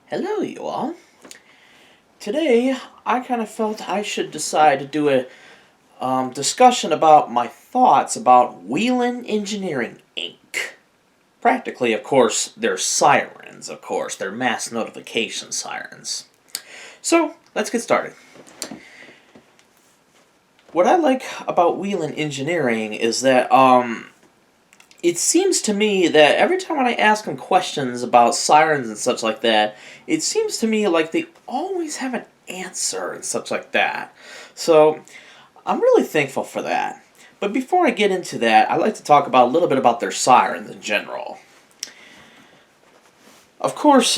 Hello, you all. Today, I kind of felt I should decide to do a discussion about my thoughts about Whelen Engineering Inc. Practically, of course, they're sirens, of course. They're mass notification sirens. So, let's get started. What I like about Whelen Engineering is that, it seems to me that every time when I ask them questions about sirens and such like that, it seems to me like they always have an answer and such like that. So I'm really thankful for that. But before I get into that, I'd like to talk about a little bit about their sirens in general. Of course,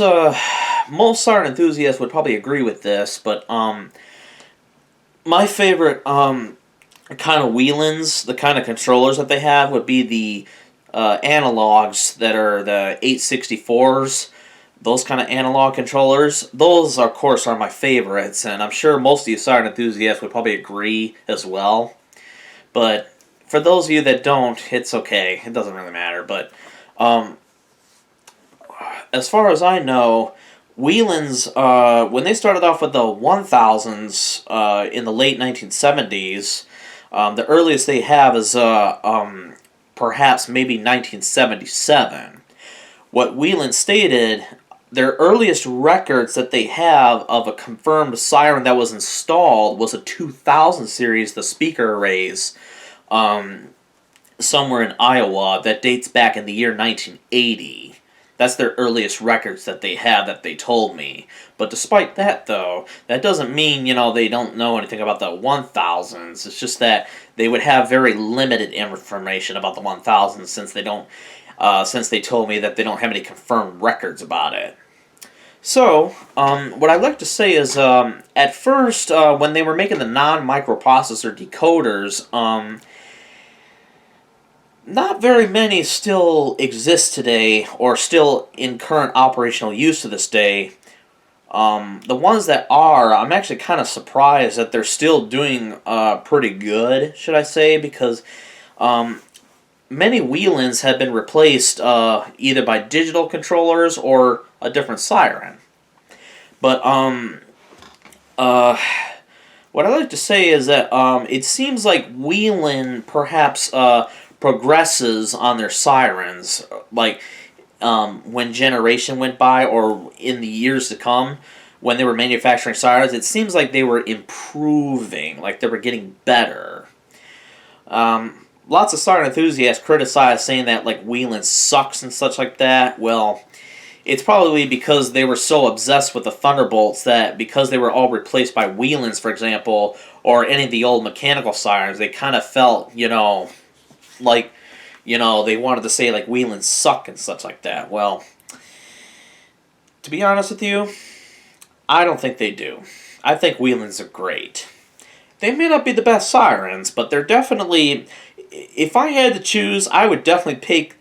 most siren enthusiasts would probably agree with this, but my favorite kind of Whelens, the kind of controllers that they have, would be the analogs that are the 864s, those kind of analog controllers. Those, of course, are my favorites, and I'm sure most of you siren enthusiasts would probably agree as well. But for those of you that don't, it's okay. It doesn't really matter. But as far as I know, Whelens, when they started off with the 1000s in the late 1970s, the earliest they have is perhaps maybe 1977. What Whelen stated, their earliest records that they have of a confirmed siren that was installed was a 2000 series, the speaker arrays, somewhere in Iowa, that dates back in the year 1980. That's their earliest records that they have that they told me. But despite that, though, that doesn't mean, they don't know anything about the 1000s. It's just that they would have very limited information about the 1000s since they don't, since they told me that they don't have any confirmed records about it. So, what I'd like to say is, at first, when they were making the non-microprocessor decoders, not very many still exist today or still in current operational use to this day. The ones that are, I'm actually kind of surprised that they're still doing pretty good, should I say, because many Whelens have been replaced either by digital controllers or a different siren. But what I like to say is that it seems like Whelen perhaps progresses on their sirens, like when generation went by or in the years to come, when they were manufacturing sirens, it seems like they were improving, like they were getting better. Lots of siren enthusiasts criticize saying that like Whelen sucks and such like that. Well, it's probably because they were so obsessed with the Thunderbolts that because they were all replaced by Whelens, for example, or any of the old mechanical sirens, they kind of felt, like, they wanted to say, like, Whelens suck and such like that. Well, to be honest with you, I don't think they do. I think Whelens are great. They may not be the best sirens, but they're definitely, if I had to choose, I would definitely pick,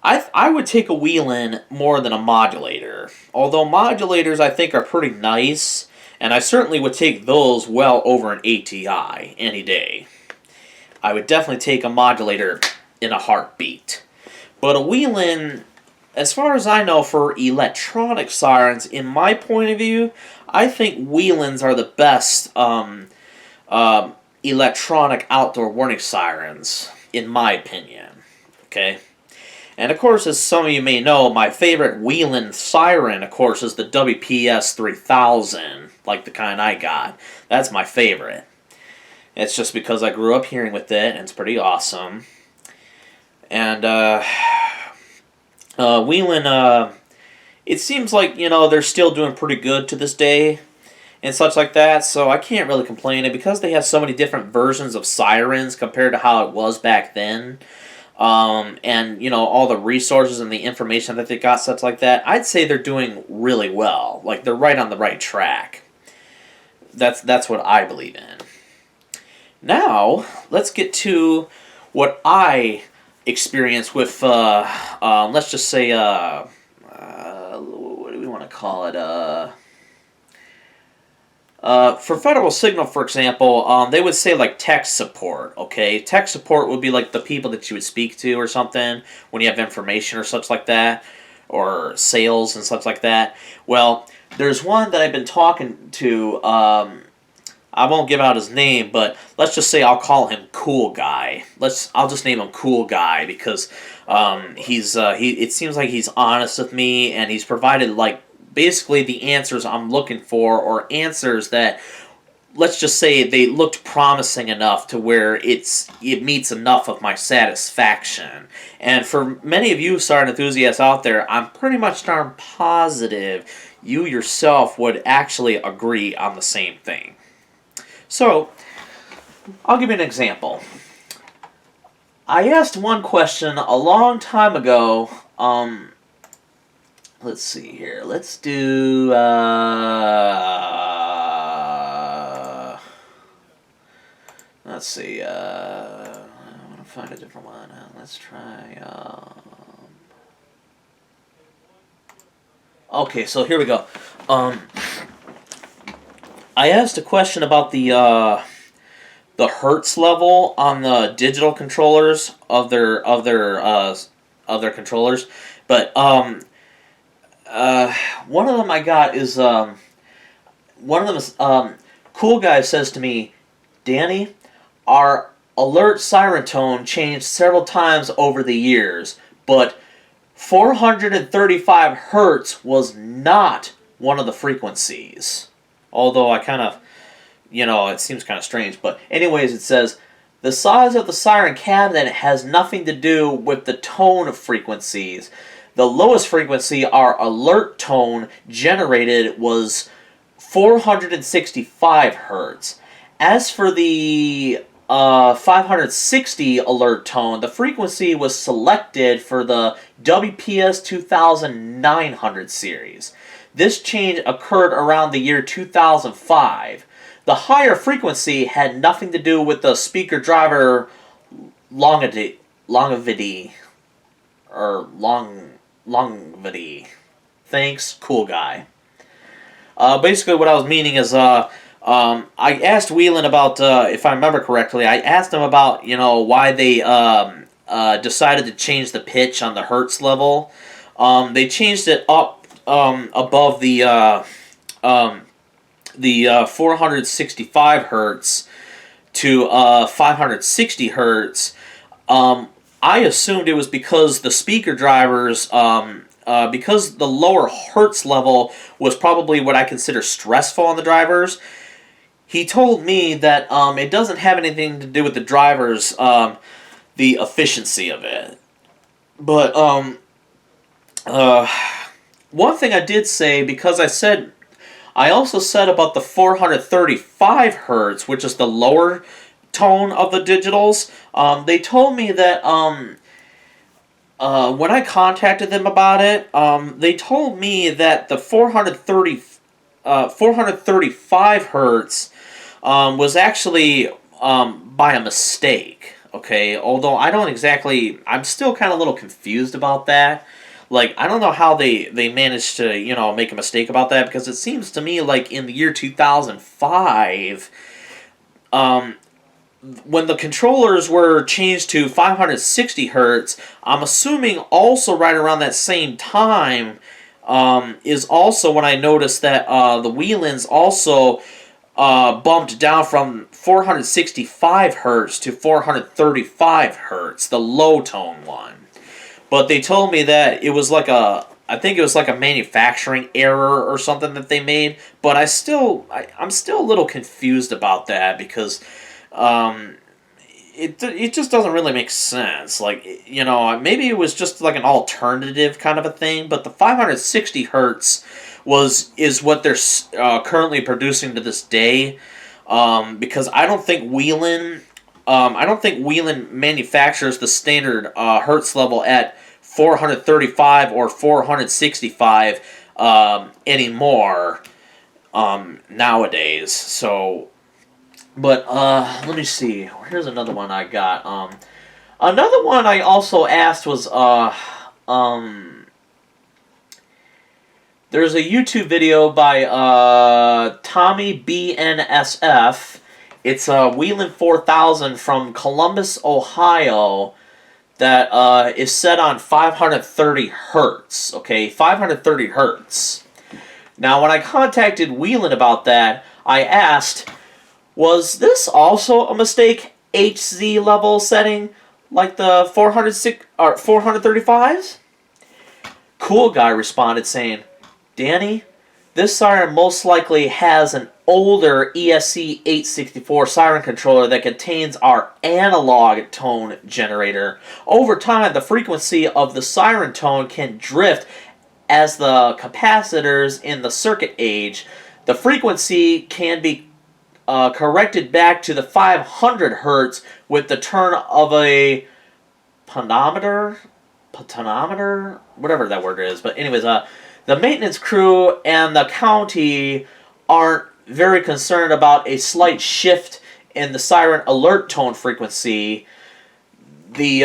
I would take a Whelen more than a modulator. Although modulators, I think, are pretty nice, and I certainly would take those well over an ATI any day. I would definitely take a modulator in a heartbeat. But a Whelen, as far as I know, for electronic sirens, in my point of view, I think Whelens are the best electronic outdoor warning sirens, in my opinion. Okay? And of course, as some of you may know, my favorite Whelen siren, of course, is the WPS 3000, like the kind I got. That's my favorite. It's just because I grew up hearing with it, and it's pretty awesome. And Whelen, it seems like, they're still doing pretty good to this day and such like that, so I can't really complain. And because they have so many different versions of sirens compared to how it was back then, and, all the resources and the information that they got, such like that, I'd say they're doing really well. Like, they're right on the right track. That's what I believe in. Now, let's get to what I experienced with, let's just say, what do we want to call it? For Federal Signal, for example, they would say, like, tech support, okay? Tech support would be, like, the people that you would speak to or something when you have information or such like that, or sales and such like that. Well, there's one that I've been talking to. I won't give out his name, but let's just say I'll call him Cool Guy. I'll just name him Cool Guy because it seems like he's honest with me, and he's provided like basically the answers I'm looking for, or answers that, let's just say, they looked promising enough to where it meets enough of my satisfaction. And for many of you siren enthusiasts out there, I'm pretty much darn positive you yourself would actually agree on the same thing. So, I'll give you an example. I asked one question a long time ago. Let's see here. Let's do... let's see. I want to find a different one. Let's try... okay, so here we go. I asked a question about the hertz level on the digital controllers of their controllers, but one of them I got is one of them is Cool Guy says to me, Danny, our alert siren tone changed several times over the years, but 435 hertz was not one of the frequencies. Although I kind of, it seems kind of strange. But anyways, it says, the size of the siren cabinet has nothing to do with the tone of frequencies. The lowest frequency our alert tone generated was 465 hertz. As for the 560 alert tone, the frequency was selected for the WPS 2900 series. This change occurred around the year 2005. The higher frequency had nothing to do with the speaker driver longevity. Thanks, Cool Guy. Basically what I was meaning is, I asked Whelen about, if I remember correctly, I asked him about, why they decided to change the pitch on the hertz level. They changed it up above the 465 hertz to 560 hertz. I assumed it was because the speaker drivers, because the lower hertz level was probably what I consider stressful on the drivers. He told me that it doesn't have anything to do with the drivers, the efficiency of it. But one thing I did say, because I also said about the 435 hertz, which is the lower tone of the digitals. They told me that when I contacted them about it, they told me that the 435 hertz was actually by a mistake. Okay, although I'm still kind of a little confused about that. Like, I don't know how they managed to, make a mistake about that, because it seems to me like in the year 2005, when the controllers were changed to 560 hertz, I'm assuming also right around that same time is also when I noticed that the Whelens also bumped down from 465 hertz to 435 hertz, the low tone one. But they told me that it was like I think it was like a manufacturing error or something that they made. But I'm still a little confused about that, because it just doesn't really make sense. Like, maybe it was just like an alternative kind of a thing. But the 560 hertz is what they're currently producing to this day. Because I don't think Whelen manufactures the standard hertz level at 435 or 465 anymore nowadays. So, but let me see. Here's another one I got. Another one I also asked was there's a YouTube video by Tommy BNSF. It's a Whelen 4000 from Columbus, Ohio, that is set on 530 hertz. Okay, 530 hertz. Now, when I contacted Whelen about that, I asked, was this also a mistake HZ level setting like the 435s? Cool Guy responded saying, Danny, this siren most likely has an older ESC 864 siren controller that contains our analog tone generator. Over time, the frequency of the siren tone can drift as the capacitors in the circuit age. The frequency can be corrected back to the 500 hertz with the turn of a panometer, whatever that word is. But anyways, the maintenance crew and the county aren't very concerned about a slight shift in the siren alert tone frequency. The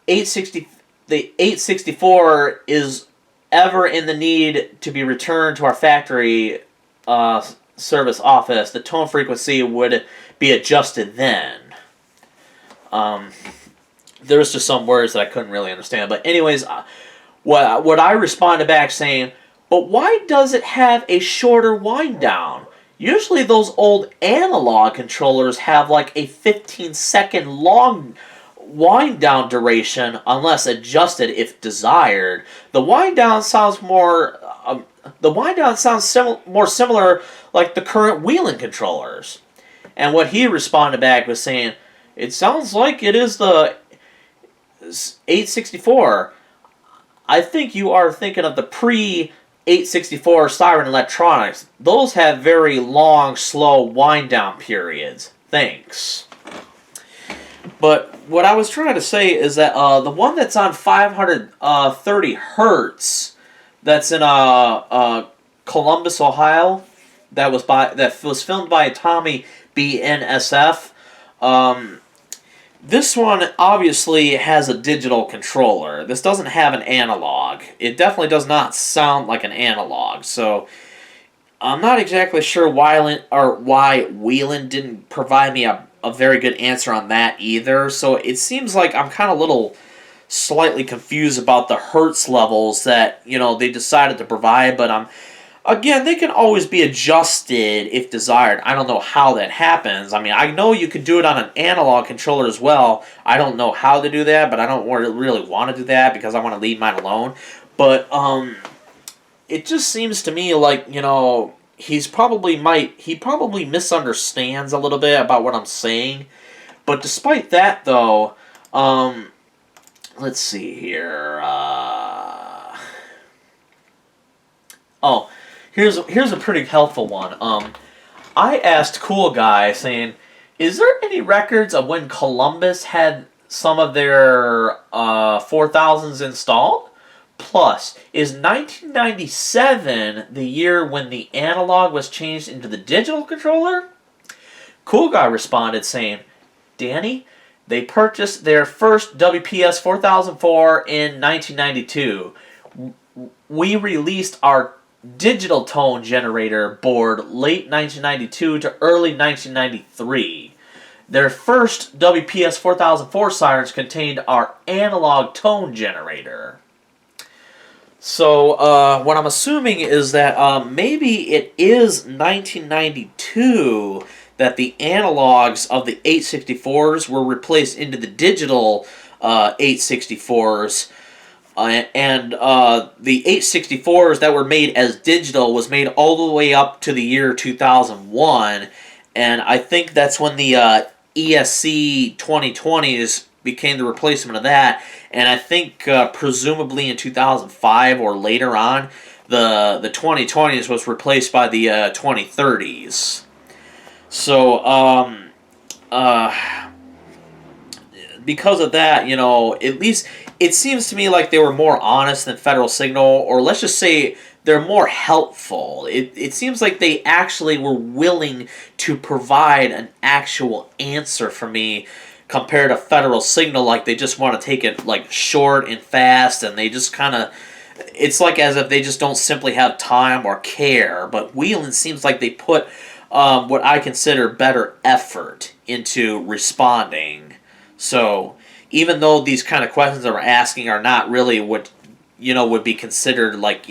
864 is ever in the need to be returned to our factory service office. The tone frequency would be adjusted then. There was just some words that I couldn't really understand. But anyways, what I responded back saying, but why does it have a shorter wind down? Usually those old analog controllers have like a 15-second long wind down duration unless adjusted if desired. The wind down sounds more more similar like the current Whelen controllers. And what he responded back was saying, it sounds like it is the 864. I think you are thinking of the pre-864 siren electronics. Those have very long, slow wind-down periods. Thanks. But what I was trying to say is that the one that's on 530 hertz, that's in Columbus, Ohio, that was filmed by Tommy BNSF. This one obviously has a digital controller. This doesn't have an analog. It definitely does not sound like an analog. So I'm not exactly sure why Whelen didn't provide me a very good answer on that either. So it seems like I'm kind of slightly confused about the hertz levels that they decided to provide. But again, they can always be adjusted if desired. I don't know how that happens. I mean, I know you could do it on an analog controller as well. I don't know how to do that, but I don't really want to do that because I want to leave mine alone. But it just seems to me like, he probably misunderstands a little bit about what I'm saying. But despite that, though, let's see here. Here's a pretty helpful one. I asked Cool Guy, saying, is there any records of when Columbus had some of their 4000s installed? Plus, is 1997 the year when the analog was changed into the digital controller? Cool Guy responded saying, Danny, they purchased their first WPS 4004 in 1992. We released our digital tone generator board late 1992 to early 1993. Their first WPS 4004 sirens contained our analog tone generator. So what I'm assuming is that maybe it is 1992 that the analogs of the 864s were replaced into the digital 864s. And the 864s that were made as digital was made all the way up to the year 2001. And I think that's when the ESC 2020s became the replacement of that. And I think presumably in 2005 or later on, the 2020s was replaced by the 2030s. So, because of that, at least it seems to me like they were more honest than Federal Signal, or let's just say they're more helpful. It seems like they actually were willing to provide an actual answer for me compared to Federal Signal. Like they just want to take it like short and fast, and they just kind of, it's like as if they just don't simply have time or care. But Whelen seems like they put what I consider better effort into responding. So even though these kind of questions that we're asking are not really what would be considered like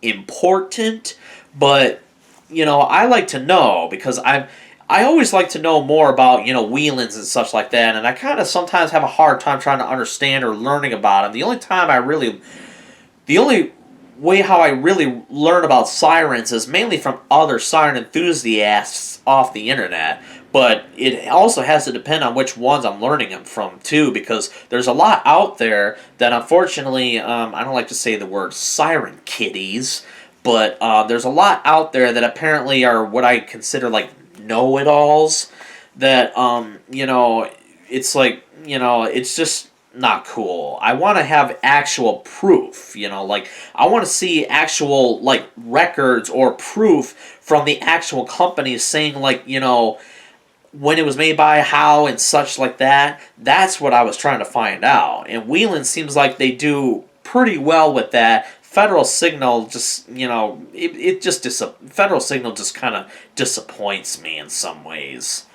important, but I like to know because I always like to know more about Whelens and such like that, and I kind of sometimes have a hard time trying to understand or learning about them. The only way how I really learn about sirens is mainly from other siren enthusiasts off the internet. But it also has to depend on which ones I'm learning them from too, because there's a lot out there that unfortunately I don't like to say the word siren kitties, but there's a lot out there that apparently are what I consider like know-it-alls. That it's like it's just not cool. I want to have actual proof, like I want to see actual like records or proof from the actual companies saying like, when it was made by, how, and such like that. That's what I was trying to find out. And Whelen seems like they do pretty well with that. Federal Signal just, Federal Signal just kind of disappoints me in some ways.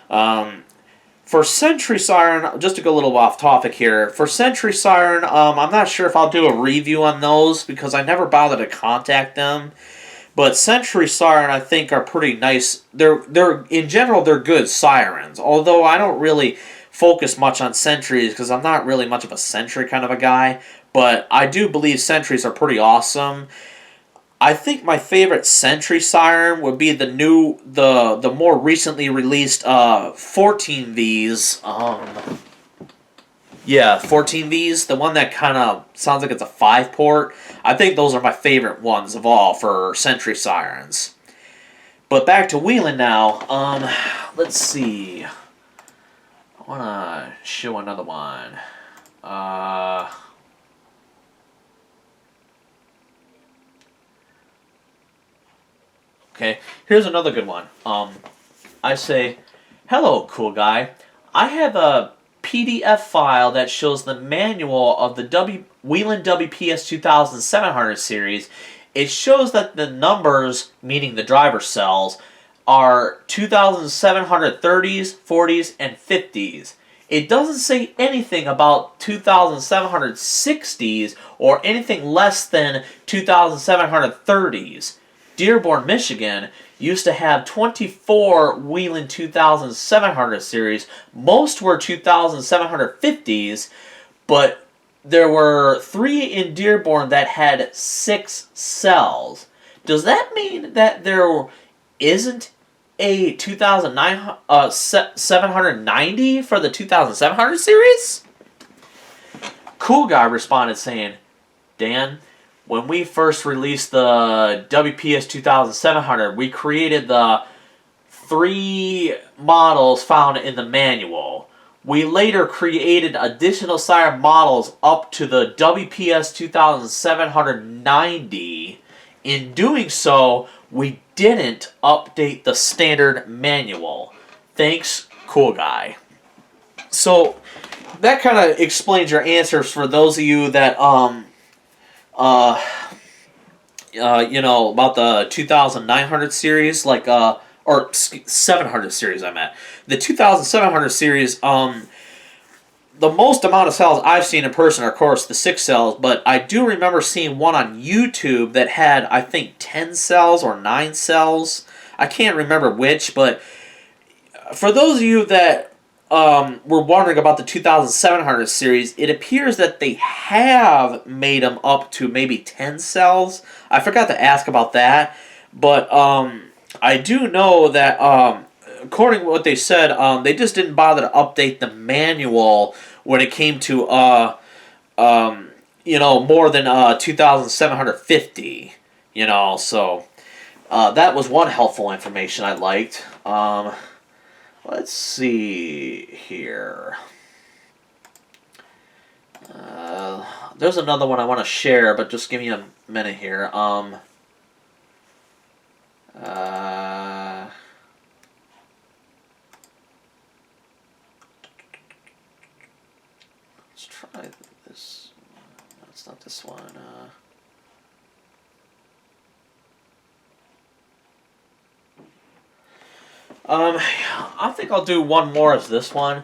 For Century Siren, just to go a little off topic here, for Century Siren, I'm not sure if I'll do a review on those because I never bothered to contact them. But Century Siren, I think, are pretty nice. They're in general, they're good sirens. Although I don't really focus much on Centuries because I'm not really much of a Sentry kind of a guy. But I do believe Sentries are pretty awesome. I think my favorite Sentry siren would be the more recently released 14Vs. 14Vs, the one that kind of sounds like it's a 5-port. I think those are my favorite ones of all for Sentry sirens. But back to Whelen now. Let's see. I want to show another one. Okay, here's another good one. I say, hello, cool guy. I have a PDF file that shows the manual of the Whelen WPS 2700 series. It shows that the numbers, meaning the driver cells, are 2730s, 40s, and 50s. It doesn't say anything about 2760s or anything less than 2730s. Dearborn, Michigan used to have 24 Whelen 2700 series. Most were 2750s, but there were 3 in Dearborn that had 6 cells. Does that mean that there isn't a 790 for the 2700 series? Cool Guy responded saying, Dan, when we first released the WPS 2700, we created the 3 models found in the manual. We later created additional siren models up to the WPS 2790. In doing so, we didn't update the standard manual. Thanks, Cool Guy. So, that kind of explains your answers for those of you that, about the 2900 series, like, or 700 series, I meant. The 2700 series, the most amount of cells I've seen in person are, of course, the 6 cells, but I do remember seeing one on YouTube that had, I think, 10 cells or 9 cells. I can't remember which, but for those of you that were wondering about the 2700 series, it appears that they have made them up to maybe 10 cells. I forgot to ask about that, but I do know that according to what they said, they just didn't bother to update the manual when it came to more than 2750. So that was one helpful information I liked. Let's see here. There's another one I want to share, but just give me a minute here. Let's try this. No, it's not this one. I think I'll do one more as this one.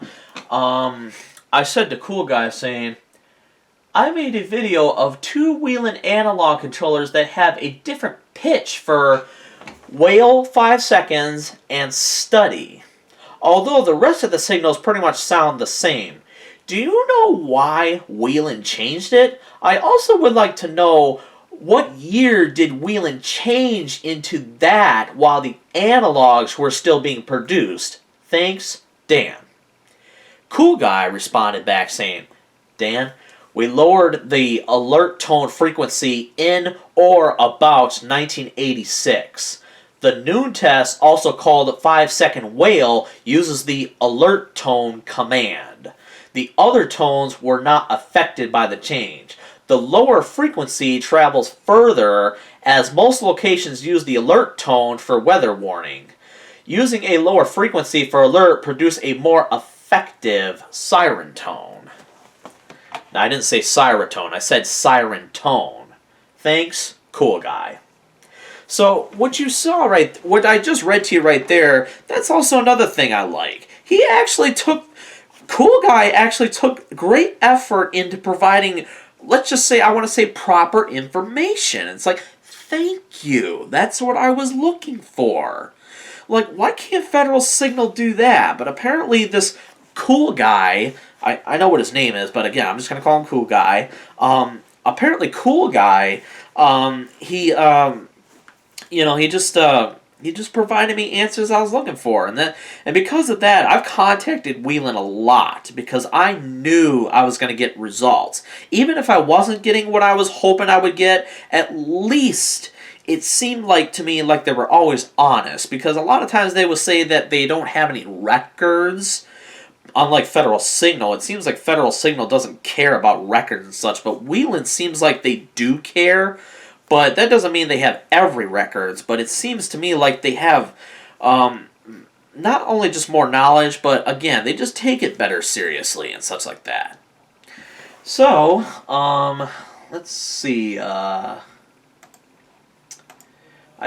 I said to Cool Guy saying, I made a video of 2 Whelen analog controllers that have a different pitch for whale 5 seconds and study. Although the rest of the signals pretty much sound the same. Do you know why Whelen changed it? I also would like to know, what year did Whelen change into that while the analogs were still being produced? Thanks, Dan. Cool Guy responded back saying, Dan, we lowered the alert tone frequency in or about 1986. The noon test, also called 5-second whale, uses the alert tone command. The other tones were not affected by the change. The lower frequency travels further as most locations use the alert tone for weather warning. Using a lower frequency for alert produced a more effective siren tone. Now, I didn't say siren-tone, I said siren tone. Thanks, Cool Guy. So, what you saw what I just read to you right there, that's also another thing I like. Cool Guy actually took great effort into providing, let's just say, I want to say proper information. It's like, thank you. That's what I was looking for. Like, why can't Federal Signal do that? But apparently this Cool Guy, I know what his name is, but again, I'm just going to call him Cool Guy. Apparently Cool Guy, he just provided me answers I was looking for, and because of that, I've contacted Whelen a lot because I knew I was going to get results. Even if I wasn't getting what I was hoping I would get, at least it seemed like to me like they were always honest, because a lot of times they would say that they don't have any records. Unlike Federal Signal, it seems like Federal Signal doesn't care about records and such, but Whelen seems like they do care. But that doesn't mean they have every records, but it seems to me like they have not only just more knowledge, but again, they just take it better seriously and such like that. So, let's see. I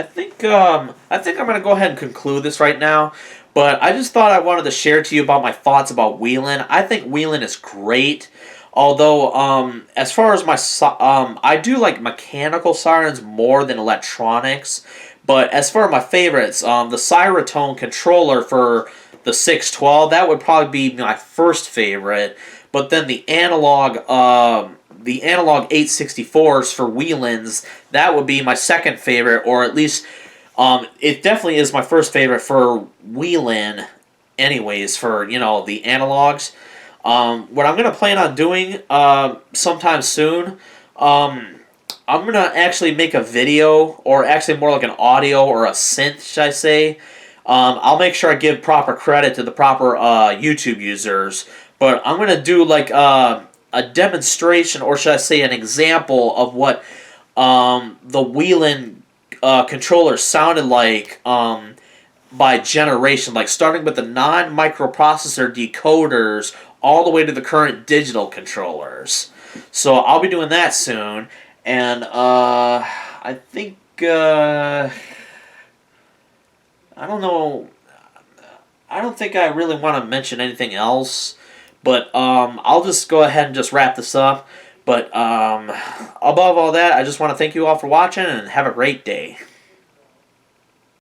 think I'm going to go ahead and conclude this right now. But I just thought I wanted to share to you about my thoughts about Whelen. I think Whelen is great. Although, as far as I do like mechanical sirens more than electronics. But as far as my favorites, the Siratone controller for the 612, that would probably be my first favorite. But then the analog 864s for Whelen's, that would be my second favorite, or at least it definitely is my first favorite for Whelen anyways, for, the analogs. What I'm going to plan on doing sometime soon, I'm going to actually make a video, or actually more like an audio or a synth, should I say. I'll make sure I give proper credit to the proper YouTube users, but I'm going to do like a demonstration, or should I say an example of what the Whelen controller sounded like by generation, like starting with the non-microprocessor decoders all the way to the current digital controllers. So I'll be doing that soon, and I think I don't know. I don't think I really want to mention anything else, but I'll just go ahead and just wrap this up. But above all that, I just want to thank you all for watching, and have a great day.